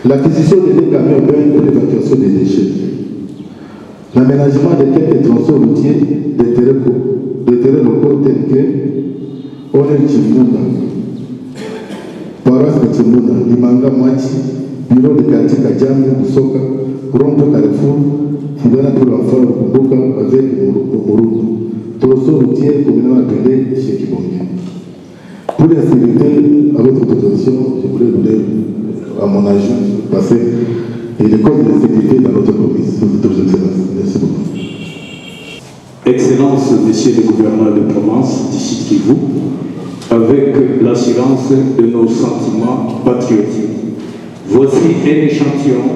l'acquisition de deux camions pour l'évacuation des déchets, l'aménagement de quelques transports routiers des terrains locaux tels que Onel Chimunda, Paras de Chimunda, Limanga Machi, Bureau de quartier Kajami, Busoka, Rompo Carrefour, Fidana pour l'enfant Kumbuka avec Mourou, tronçon routier communément appelé Chekibongi. Pour la sécurité, à votre autorisation, je voulais vous donner à mon âge passé et les causes de sécurité dans notre commune. Merci beaucoup. Excellence, Monsieur le gouverneur de Provence, d'ici Kivu, avec l'assurance de nos sentiments patriotiques. Voici un échantillon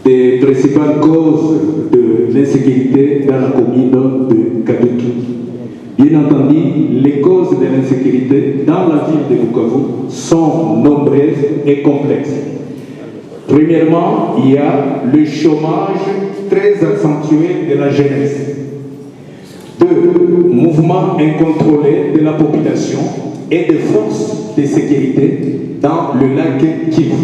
des principales causes de l'insécurité dans la commune de Kadutu. Bien entendu, les causes de l'insécurité dans la ville de Bukavu sont nombreuses et complexes. Premièrement, il y a le chômage très accentué de la jeunesse. 2. Mouvement incontrôlé de la population et des forces de sécurité dans le lac Kivu.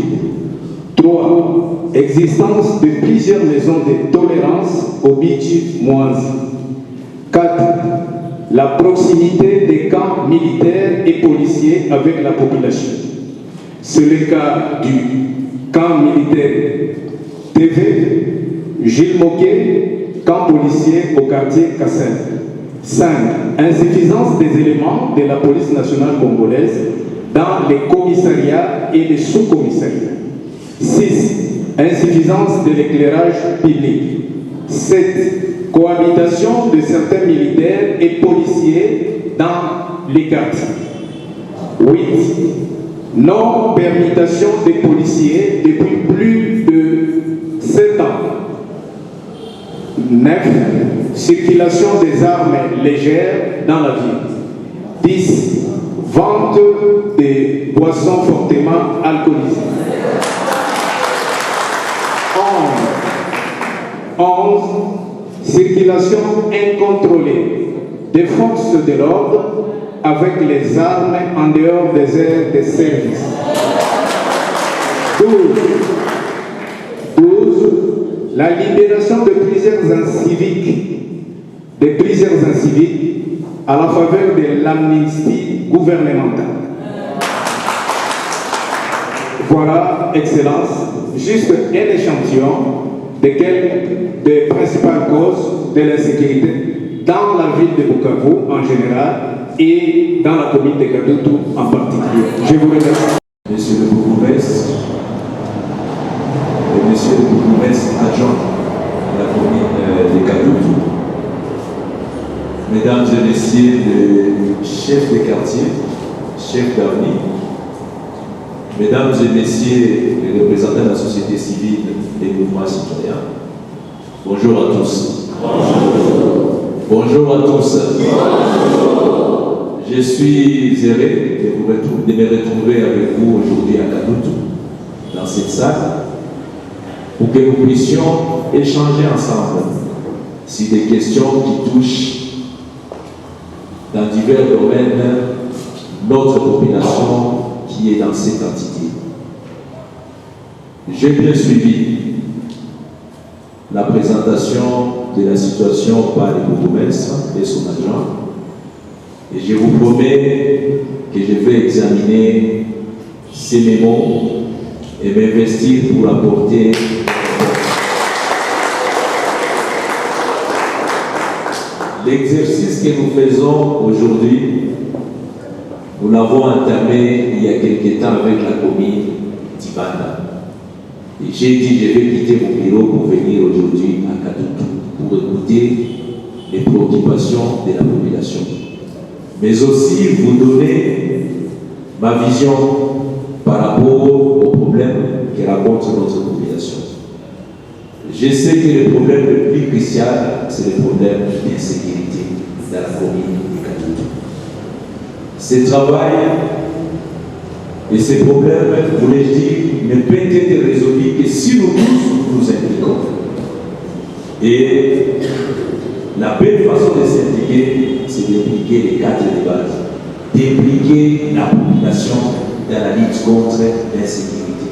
3. Existence de plusieurs maisons de tolérance au Bichi Mouanzi. 4. La proximité des camps militaires et policiers avec la population. C'est le cas du camp militaire TV, Gilles Moquet, camp policier au quartier Kassem. 5. Insuffisance des éléments de la police nationale congolaise dans les commissariats et les sous-commissariats. 6. Insuffisance de l'éclairage public. 7. Cohabitation de certains militaires et policiers dans les quartiers. 8. Non-permutation des policiers depuis plus de 7 ans. 9. Circulation des armes légères dans la ville. 10. Vente des boissons fortement alcoolisées. 11. Circulation incontrôlée des forces de l'ordre avec les armes en dehors des aires de service. 12. La libération de plusieurs inciviques à la faveur de l'amnistie gouvernementale. Voilà, Excellence, juste un échantillon des principales causes de l'insécurité dans la ville de Bukavu en général et dans la commune de Kadutu en particulier. Je vous remercie. Monsieur le bourgmestre et monsieur le bourgmestre adjoint de la commune de Kadutu, mesdames et messieurs les chefs de quartier, chefs d'avenue, mesdames et messieurs les représentants de la société civile et des mouvements citoyens, bonjour à tous. Bonjour à tous. Je suis heureux de me retrouver avec vous aujourd'hui à Kadutu, dans cette salle, pour que nous puissions échanger ensemble sur des questions qui touchent dans divers domaines notre population qui est dans cette entité. J'ai bien suivi la présentation de la situation par le bourgmestre et son adjoint. Et je vous promets que je vais examiner ces mémos et m'investir pour apporter l'exercice que nous faisons aujourd'hui. Nous l'avons entamé il y a quelque temps avec la commune d'Ibanda. Et j'ai dit je vais quitter mon bureau pour venir aujourd'hui à Kadutu pour écouter les préoccupations de la population. Mais aussi vous donner ma vision par rapport aux problèmes que rencontre notre population. Je sais que le problème le plus crucial, c'est le problème d'insécurité dans la commune de Kadutu. Ce travail et ces problèmes, voulais-je dire, ne peuvent être résolus que si nous tous nous impliquons. Et la belle façon de s'impliquer, c'est d'impliquer les cadres de base, d'impliquer la population dans la lutte contre l'insécurité.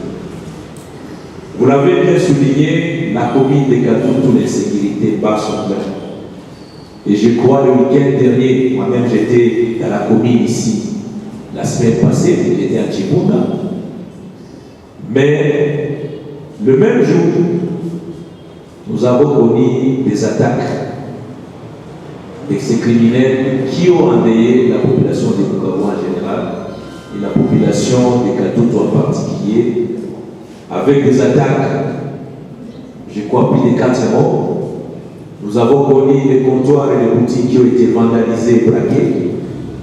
l'avez bien souligné, la commune de Katoto, l'insécurité bat son plein. Et je crois le week-end dernier, moi-même j'étais dans la commune ici, la semaine passée, j'étais à Djibouti. Mais le même jour, nous avons connu des attaques de ces criminels qui ont endeuillé la population de Bukavu en général et la population de Katoto en particulier, avec des attaques, je crois, plus de 4 morts. Nous avons connu les comptoirs et les boutiques qui ont été vandalisés et braqués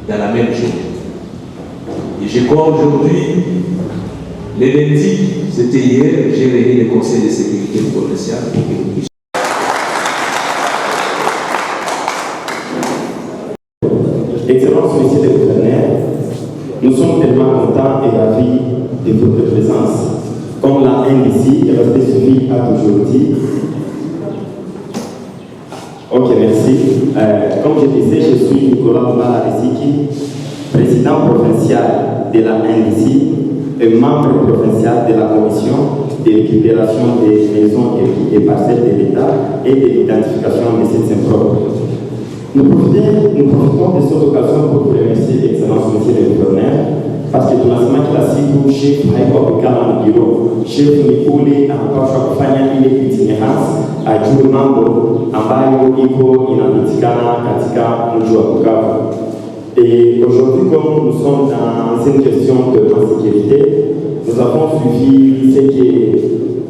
dans la même journée. Et je crois aujourd'hui, les lundis, c'était hier, j'ai réuni le conseil de sécurité provinciale pour que nous puissions. Excellence, Monsieur le Gouverneur, nous sommes tellement contents et ravis de votre présence. Comme l'a NDC, et votre suivi a toujours dit. Ok, merci. Comme je disais, je suis Nicolas Mbala-Esiki, président provincial de la NDC et membre provincial de la commission de récupération des maisons et parcelles de l'État et de l'identification de ces impropres. Nous profitons de cette occasion pour vous remercier, Excellence Monsieur le Gouverneur, parce que tunasema kila siku chef haiko kukala na biro. Chef ni ule anapaswa kufanya ile itinerance ajue mambo ambayo iko inapitikana katika mji wa Bukavu. Et aujourd'hui, comme nous sommes dans une question de sécurité, nous avons suivi ce que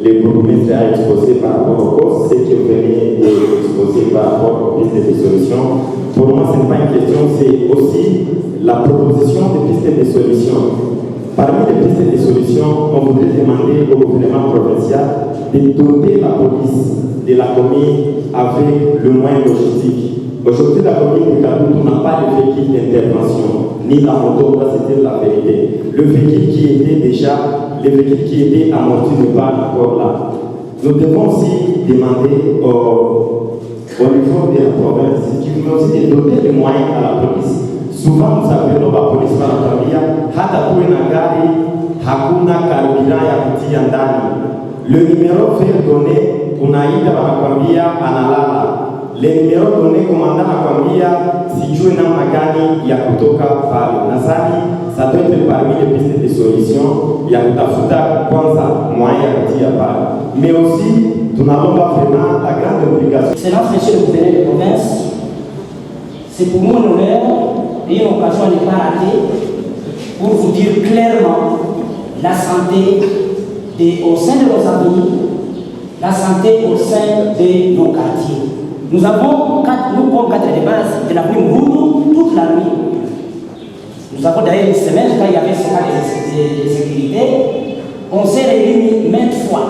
le bourgmestre a exposé par rapport aux causes, ce que vous venez d'exposer par rapport aux pistes de solutions. Pour moi, ce n'est pas une question, c'est aussi la proposition de pistes de solutions. Parmi les pistes de solutions, on voudrait demander au gouvernement provincial de doter la police de la commune avec le moyen logistique. Aujourd'hui, la commune de Katoto n'a pas de véhicule d'intervention, ni la moto, c'était la vérité. Le véhicule qui était amorti n'est pas encore là. Nous devons aussi demander au niveau de la province, qui nous aussi de doter de moyens à la police. Souvent, nous appelons la police par la hata kuwe na gari, hakuna karibira ya kutia ndani. Le numéro fait donner, unaida wanakwambia analala. Le numéro donné commandant anakwambia sijue namna gani ya kutoka pale. Nadhani ça doit être parmi les pistes de solution ya kutafuta kwanza moyen ya kutia pale. Mais aussi, tunalomba vraiment la grande obligation. Excellence, Monsieur le Gouverneur de province, c'est pour moi un honneur et une occasion à ne pas rater pour vous dire clairement la santé au sein de nos amis, la santé au sein de nos quartiers. Nous avons comme cadre de base de l'avenue Mouroudou toute la nuit. Nous avons d'ailleurs une semaine, quand il y avait ce cas de sécurité, on s'est réunis maintes fois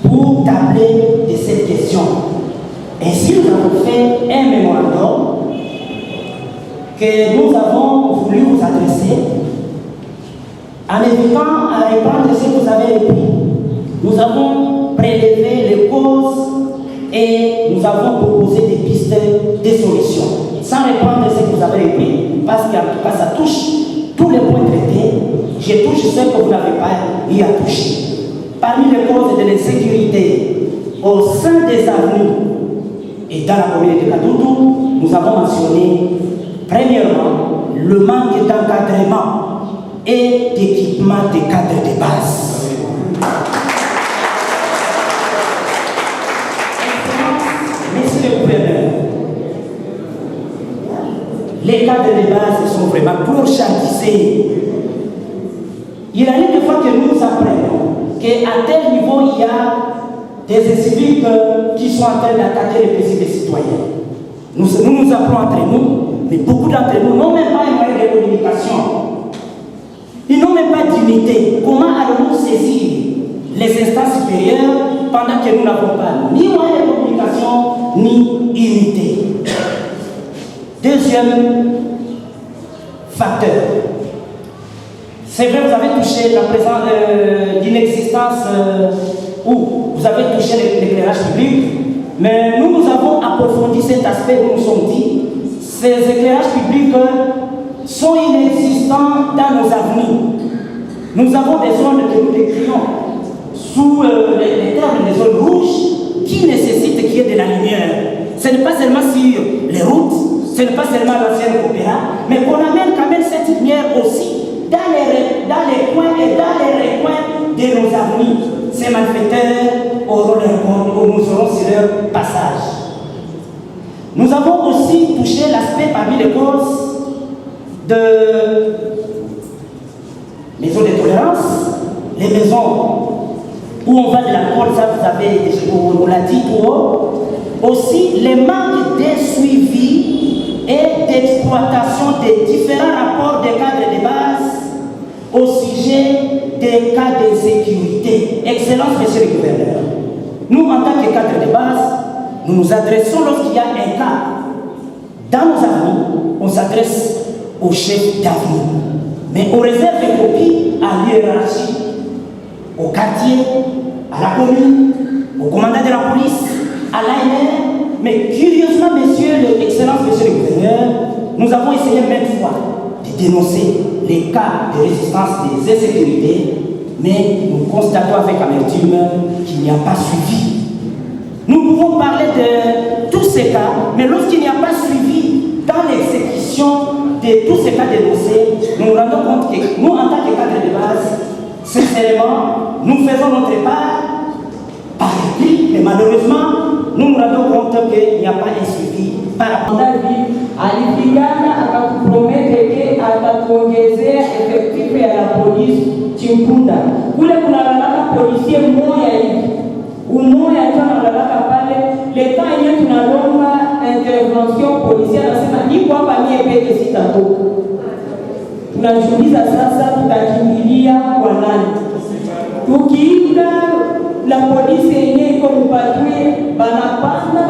pour tabler de cette question. Ainsi, nous avons fait un mémorandum que nous avons voulu vous adresser en évitant à répondre ce que vous avez écrit. Nous avons prélevé les causes et nous avons proposé des pistes de solutions, sans répondre à ce que vous avez écrit, parce qu'en tout cas, ça touche tous les points traités. Je touche ce que vous n'avez pas eu à toucher. Parmi les causes de l'insécurité au sein des avenues et dans la communauté de Katoto, nous avons mentionné, premièrement, le manque d'encadrement et d'équipement des cadres de base. Monsieur le gouverneur, les cadres de base sont vraiment clochardisés. Il arrive des fois que nous apprenons qu'à tel niveau, il y a des civiques qui sont en train d'attaquer les principes des citoyens. Nous nous appelons entre nous, mais beaucoup d'entre nous n'ont même pas un moyen de communication. Ils n'ont même pas d'unité. Comment allons-nous saisir les instances supérieures pendant que nous n'avons pas ni moyen de communication, ni unité? Deuxième facteur. C'est vrai, vous avez touché la présence d'inexistence où vous avez touché l'éclairage public, mais nous avons approfondi cet aspect où nous sommes dit, ces éclairages publics sont inexistants dans nos avenues. Nous avons des zones que nous décrions sous les termes des zones rouges qui nécessitent qu'il y ait de la lumière. Ce n'est pas seulement sur les routes, ce n'est pas seulement l'ancienne opéra, mais qu'on amène quand même cette lumière aussi dans les coins et dans les recoins de nos avenues. Ces malfaiteurs auront leur compte, ou nous serons sur leur passage. Nous avons aussi touché l'aspect parmi les causes de maisons de tolérance, les maisons où on va de l'alcool, ça vous avez, on l'a dit tout haut. Aussi les manques de suivi et d'exploitation des différents rapports des cadres de base au sujet des cas de sécurité. Excellence, monsieur le gouverneur. Nous, en tant que cadres de base, nous nous adressons lorsqu'il y a un cas dans nos avenues, on s'adresse au chef d'avenue. Mais on réserve des copies à l'hiérarchie, au quartier, à la commune, au commandant de la police, à l'ANR. Mais curieusement, monsieur le gouverneur, nous avons essayé maintes fois de dénoncer les cas de résistance des insécurités, mais nous constatons avec amertume qu'il n'y a pas suivi. Nous pouvons parler de tous ces cas, mais lorsqu'il n'y a pas suivi dans l'exécution de tous ces cas dénoncés, nous nous rendons compte que nous, en tant que cadres de base, sincèrement, nous faisons notre part par écrit, mais malheureusement, nous nous rendons compte qu'il n'y a pas un suivi par rapport à alipigana akakupromete ke atatuongezea efektifu ya la polisi Chimpunda. Kule kunalalaka polisie mmoja hivi, umoja tu analalaka pale. Leta yenyewe tunalomba intervention polisia, anasema niko hapa mie peke sitatoka. Tunajiuliza sasa tutakimbilia kwa nani? Tukiinga la polisi yenyewe iko mpatue, banapanda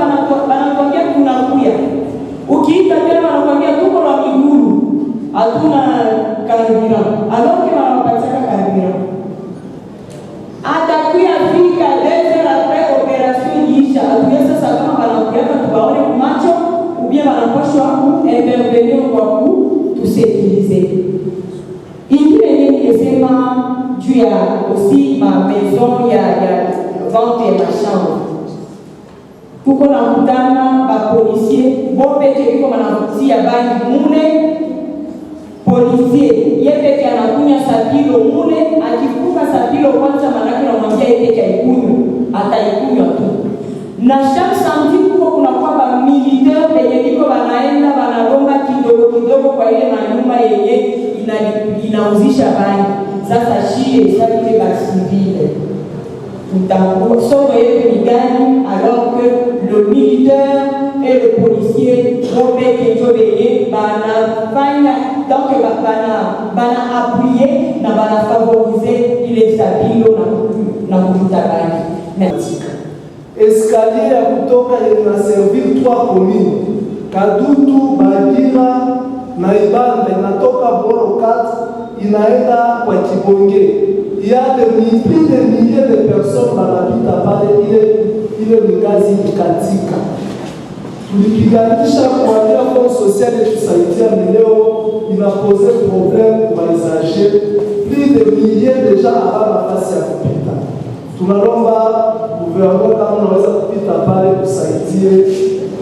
banatuambia kunakuya. Ukiita tena wanakuambia tuko na miguru, hatuna karibira. Aloke wanapatia karibira. Atakuya fika desert après opération yisha. Atuye sasa kama wanakuja tubaone kumacho, ubia wanaposhwa ku intervenir kwa ku tusekilize. Ingine ningesema juu ya aussi ma maison ya vente ya chambre. Tuko na kutana ba policier bope kiko manavutia bangi mune policier yeye anakunya sabilo mune, akifunga sabilo kwanza manake anamwambia yeye haikunywa, ataikunywa tu. Na chaque samedi kuna kwa ba militaire penye biko banaenda banalomba kidogo kwa ile manyumba yenye inauzisha bangi. Sasa shie sasa ile ba civile somme yetu ni gani alors que le militaire et le policier vont bénéficier banafanya donc bana appuyer na bana favoriser ile sabilo na kuvuta bangi. Merci. Escalier ya kutoka na servir 3 communes Kadutu, Bagira na Ibanda, inatoka Boro 4 inaenda kwa Kibonge. Il y a plus de milliers de personnes banapita pale, ile ni kazi ikatika. Tulipiganisha kuambia fond social tusaidia, leo inapose problème kwa usagers. Plus de milliers de gens hawana nafasi ya kupita. Tunalomba gouvernement kama unaweza kupita pale kusaidie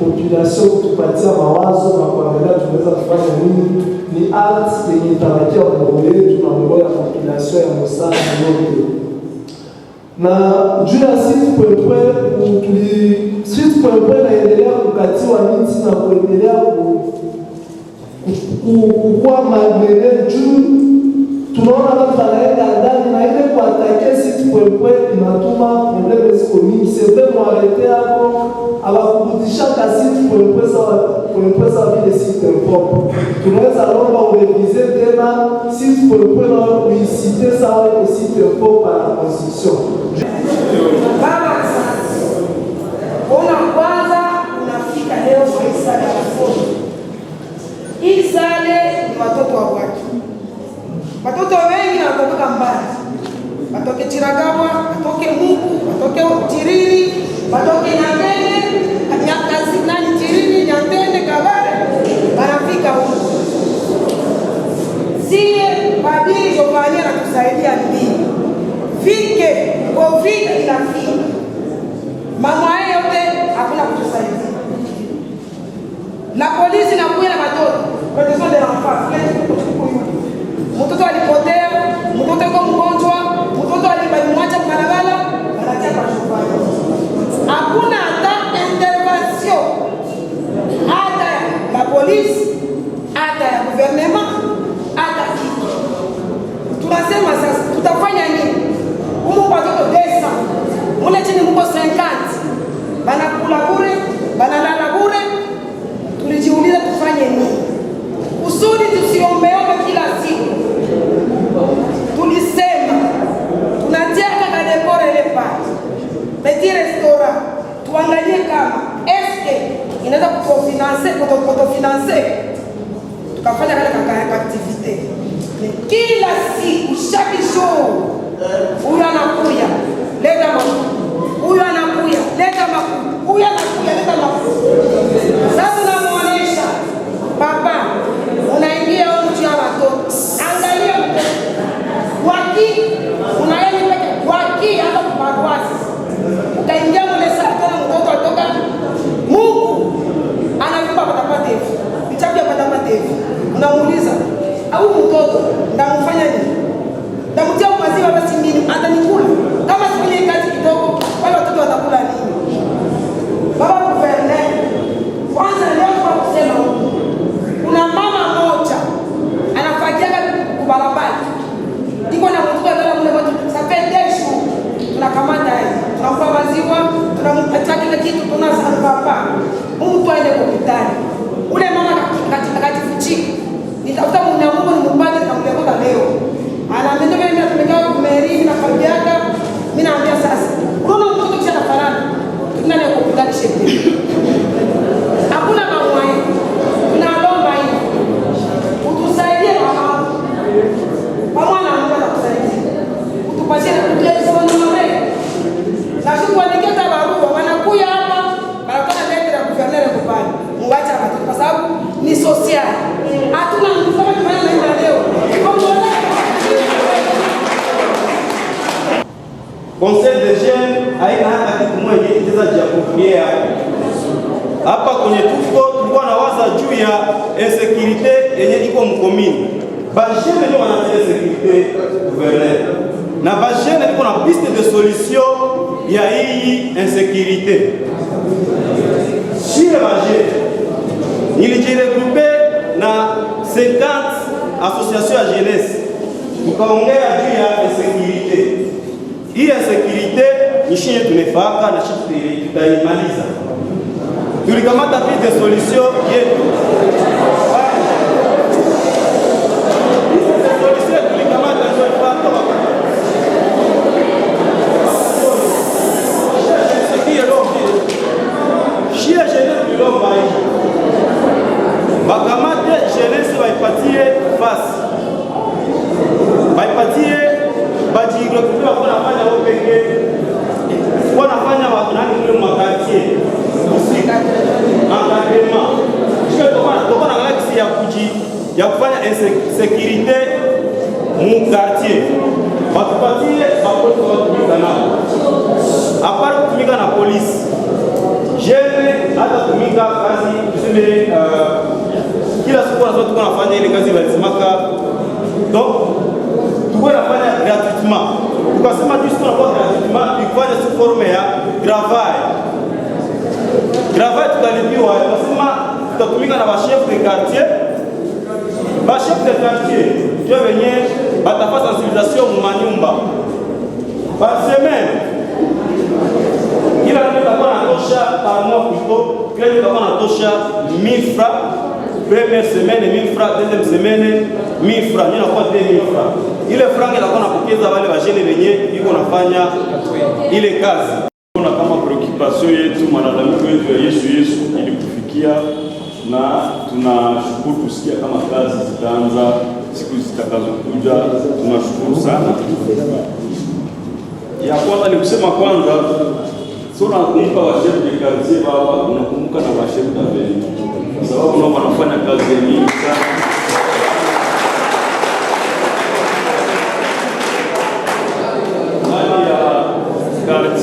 population, kutupatia mawazo na kuangalia tunaweza kufanya nini. Ni art yenye itabakia kwa yetu na mambo ya population ya Mosala yote. Na juu ya site point naendelea kukatiwa miti na kuendelea kukua maendeleo juu tunaona watu wanaenda ndani na ile kuatake site point inatuma probleme ziko mingi. Sebe mwalete hapo abakubutisha ka site point za vile site import. Tunaweza lomba urevize tena site point na uisite sawa ile site import par la constitution. Baba ona kwanza unafika leo kwa isale ya foto. Isale ni watoto wa watu. Watoto wengi wanatoka mbali. Watoke Chiragabwa, watoke Mungu, watoke Chiriri, watoke Nyantende, Nyakazi nani Chiriri, Nyantende, Kabare, wanafika huko. Sie badili Jovania na kusaidia nini? tufike Covid inafika. Mama yote hakuna kutusaidia. La polisi inakuja na watoto. Protection de l'enfant. Mtoto alipotea, mtoto yuko mgonjwa, mtoto alimwacha barabara, anatia kwa shambani. Hakuna hata intervention. Hata ya polisi, hata ya gouvernement, hata kitu. Tunasema sasa tutafanya nini? Huko watoto 200, mule chini mko 50. Banakula bure, banalala bure. Tulijiuliza tufanye nini? Usudi tusiombeombe kila siku. Tulisema tunatia kaka dekora ile pale. Petit restaurant. Tuangalie kama eske inaweza kutofinancer. Tukafanya kale kaka activité. Kila siku, chaque jour, huyu anakuya, leta mafuta. Huyu anakuya, leta mafuta. Huyu anakuya, leta mafuta. Sasa tunamuonesha, papa, unaingia mtu ya watoto. Angalia mtoto. Waki, unaenda peke, waki hata kubarwasi. Utaingia mle saa tena mtoto atoka. Mungu anavipa patapata hivi. Bichapi patapata hivi. Unamuuliza, au mtoto ndamfanya nini? Ndamtia maziwa basi nini? Atanikula. Kama sifanye kazi kidogo, wale watoto watakula nini? Baba Guverneur, kwanza leo kwa kusema kuna mama moja anafagia kubarabara. Iko na mtoto ndani mle moja. Sapendesho. Tunakamata yeye. Tunampa maziwa, tunampatia kile kitu tunazaa papa. Mtu aende hospitali. Ule mama akajifichika. Nitafuta mnyamungu ni mpate na mlekota leo. Anaambia mimi natumeka kumeri na kabiaka. Mimi naambia sasa. Unaona mtoto kisha nafarana. Tunane hospitali shepe. Hakuna mamwaye. Tunaomba hivi. Utusaidie mama. Mama anaomba kutusaidia. Utupatie kutueleza wewe. Na shukrani kuandika barua wanakuja hapa. Barabara letter ya Guverneur kupani. Muacha watoto kwa sababu ni social. Hatuna mfano kufanya leo. Conseil des jeunes haina hata kitu moja kitaweza kujiapokulia hapa kwenye tulikuwa na waza juu ya insécurité yenye iko mkomini. Bajene ndio wanatia sécurité Guverneur. Na bajene iko na piste de solution ya hii insécurité. Chez bajene nilijiregroupe na 50 associations ya jeunesse. Tukaongea juu ya insécurité. Hii insécurité ni shida tumefaka na shida tutaimaliza. Tulikamata piste de solution yetu. Bakamate jeunesse baipatie face. Baipatie bajirekupe wanafanya opeke. Wanafanya wanani kule makartier. Usika. Encadrement. Tuko na galaxy ya kufanya insécurité mu quartier. Batupatie bapolisi watumika nao. Apart kutumika na polisi. Jeune hata tumika kazi tuseme kila siku tunafanya ile kazi walisemaka. Donc tuko nafanya gratuitement. Tukasema tu sisi tunafanya gratuitement tukifanya sous forme ya travail. Travail tutalipiwa. Tukasema tutatumika na chef de quartier. Chef de quartier ndio wenye batafanya sensibilisation mu manyumba. Par semaine kila mtu atakuwa anatosha par mois plutôt, kila mtu atakuwa anatosha 1000 francs. Première semaine 1000 francs, deuxième semaine 1000 francs, ni nakuwa 2000 francs. Ile franc inakuwa napokeza wale wajene wenye iko nafanya ile kazi. Kuna kama preoccupation yetu, malalamiko yetu ya Yesu ili kufikia, na tunashukuru kusikia kama kazi zitaanza siku zitakazokuja. Tunashukuru sana. Ya kwanza ni kusema kwanza sio nakumbuka wa chef de quartier baba, unakumbuka na wa chef d'aveni. Kwa sababu nao wanafanya kazi nyingi sana. Na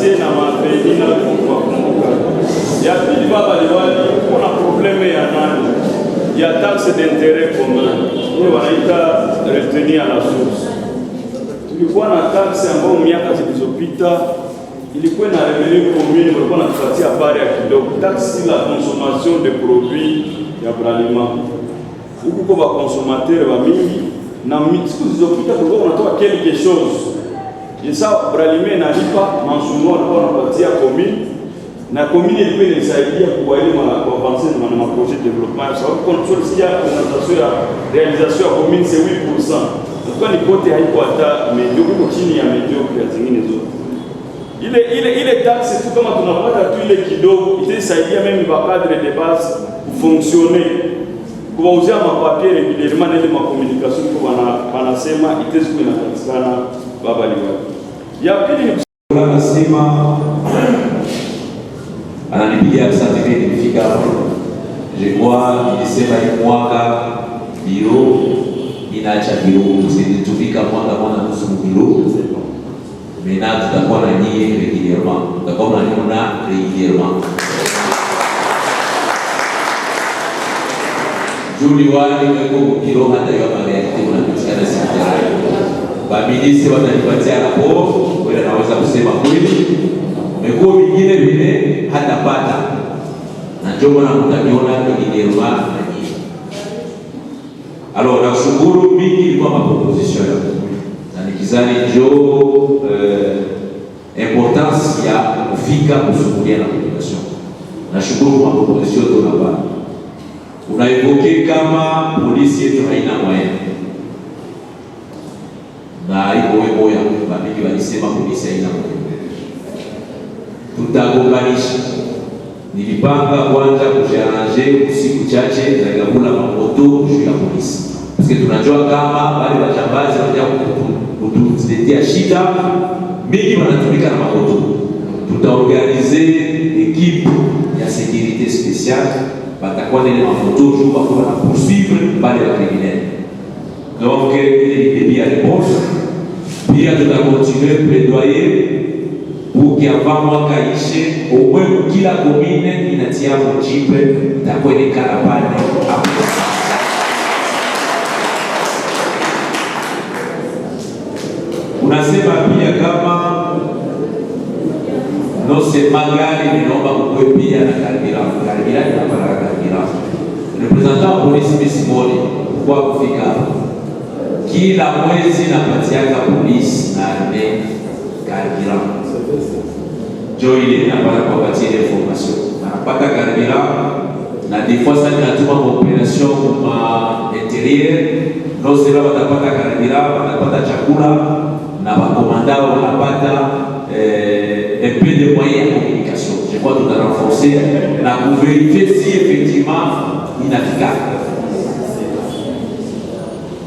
quartier na mapeni na kukumbuka. Ya pili baba liwali kuna probleme ya nani ya taxe d'intérêt commun hiyo wanaita retenue à la source. Tulikuwa na taxe ambayo miaka zilizopita ilikuwa na revenu commune, walikuwa natupatia pare ya kidogo, taxe sur la consommation de produits ya Bralima. Huku kwa bakonsommateur ba mingi na siku zilizopita kulikuwa kunatoka quelque chose. Isa Bralima inalipa mansumo walikuwa wanapatia commune na commune ilikuwa inasaidia kuwaelimu na kuavancer na maprojet de développement. Sababu control ya augmentation ya réalisation ya commune c'est 8%. Kwa ni kote haiko hata mediocre chini ya mediocre ya zingine zote. Ile taxe tu kama tunapata tu ile kidogo itasaidia meme ba cadre de base fonctionner. Kuwauzia mapapier régulièrement na ile ma communication kwa wanasema itazikuwa inapatikana baba liwali. Ya pili ni anasema ananipigia asante nilifika hapo. Je crois nilisema ni mwaka bio inaacha bio tufika mwaka nusu bio. Maintenant tutakuwa na nyie régulièrement. Tutakuwa na nyona régulièrement. Juli wali weko mkiro hata ya mareakti unapatikana sikitari. Baminisi watanipatia raporo, wale naweza kusema kweli. Mekuwa mingine vile hata pata. Na njoma na mtaniona régulièrement na nyie. Alors, nashukuru mingi ilikuwa maproposition ya na nikizani jo importance ya kufika kusukulia na population. Nashukuru kwa proposition tunapata. Unaevoke kama polisi yetu haina moyen. Na iko moya, babiki walisema polisi haina moyen. Tutagombanisha. Nilipanga kwanza kujiarranger usiku chache za gabula mamoto juu ya polisi. Parce que tunajua kama wale wajambazi kutuletea shida mingi wanatumika na mamoto. Tutaorganize equipe ya sécurité spéciale batakuwa na ile mamoto juu kwa na poursuivre bale wa criminels. Donc il est bien réponse. Pia tutakontinue plaidoyer pour qu'avant mwaka ishe au moins kila commune inatia mojipe itakuwa ni karabane hapo. Unasema pia kama no se magari ninaomba mkwe pia na carburant na para carburant. Representant wa polisi Misimoni kwa kufika kila mwezi napatiaka polisi na arme carburant. Jo ile napata kwa patia information. Napata carburant na des fois ça natuma opération ma intérieur. Non c'est là watapata carburant, watapata chakula na wakomandao wanapata un peu de moyens de communication. Je crois que tout a renforcé la pour vérifier si effectivement inafika.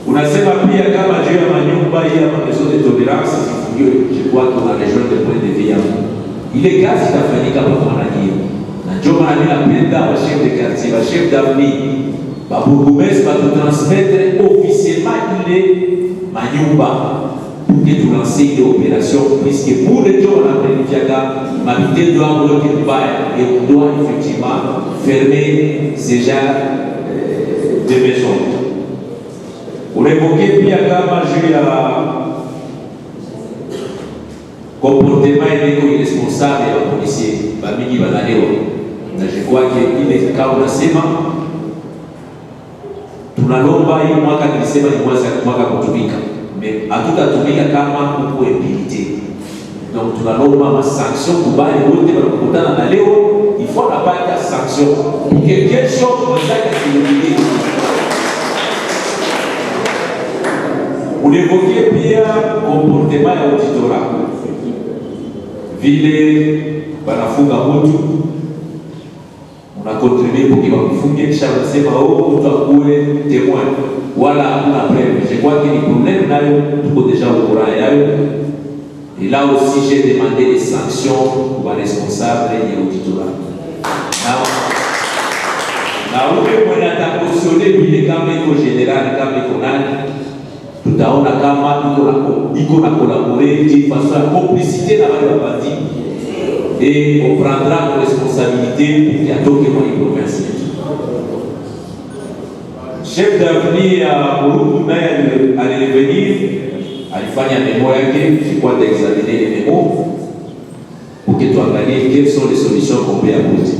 Unasema pia kama juu ya manyumba hii ya maison de tolérance sifungiwe. Je crois qu'on a rejoint le point de vue hapo. Ile kazi itafanyika kwa mwanajii. Na njoo maana ninapenda wa chef de quartier, wa chef d'avenue, ba bourgmestre va tout transmettre officiellement ile manyumba. Pour que tu lances une opération, puisque pour les gens, on a planifié ma vidéo doit bloquer le bail et on doit effectivement fermer ces genres de maisons. Pour évoquer bien kama juu ya comportement irresponsable ya policier, bamingi banalewa. Na je crois que ile kama unasema tunalomba hii mwaka nilisema ni mwaka kutumika. Mais hatutatumika kama uko impunité. Donc tunalomba ma sanction kubali wote wanakutana na leo il faut napata sanction pour que kesho wazake kuingia. Unevokie pia comportement ya auditorat. Vile banafunga mtu unakontribue pour que wakufunge kisha wanasema mtu akuwe témoin. Voilà una preuve. Je crois que les problèmes là, tout déjà au courant. Et là aussi, j'ai demandé des sanctions pour les responsables et les auditeurs. Là où on a cautionné le camp général, le camp économique, tout à l'heure, il a collaboré de façon à complicité dans la partie. et on prendra nos responsabilités pour qu'il y ait une province. Chef d'avenir à Mouroukou, allait venir, alifanya mémoire yake, je crois d'examiner les mémos pour que tu analyses quelles sont les solutions qu'on peut apporter.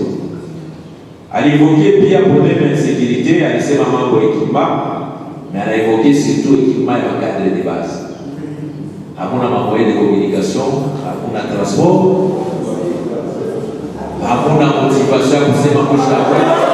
Elle a évoqué bien le problème d'insécurité, elle a dit maman pour l'équipement, mais elle a évoqué surtout l'équipement et le cadre de base. À mon moyen de communication, à mon transport, à mon motivation pour ces membres de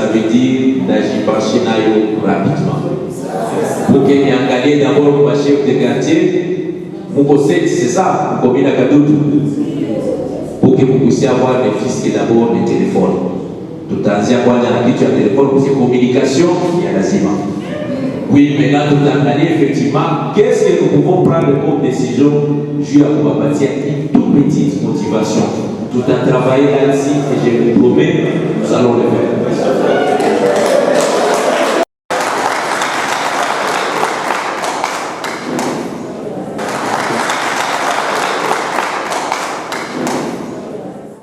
ça veut dire d'agir par Chinayo rapidement. Pour qu'il y ait un d'abord pour chef de quartier, c'est ça, pour combien de pour que vous puissiez avoir les fiscs d'abord des téléphones. Tout en disant qu'il y a un téléphone pour ces communications, il y a l'azima. Oui, mais là, tout en année, effectivement, qu'est-ce que nous pouvons prendre comme décision? Je vais bâtir une toute petite motivation. Tout en travaillant là-dessus, et je vous promets, nous allons le faire.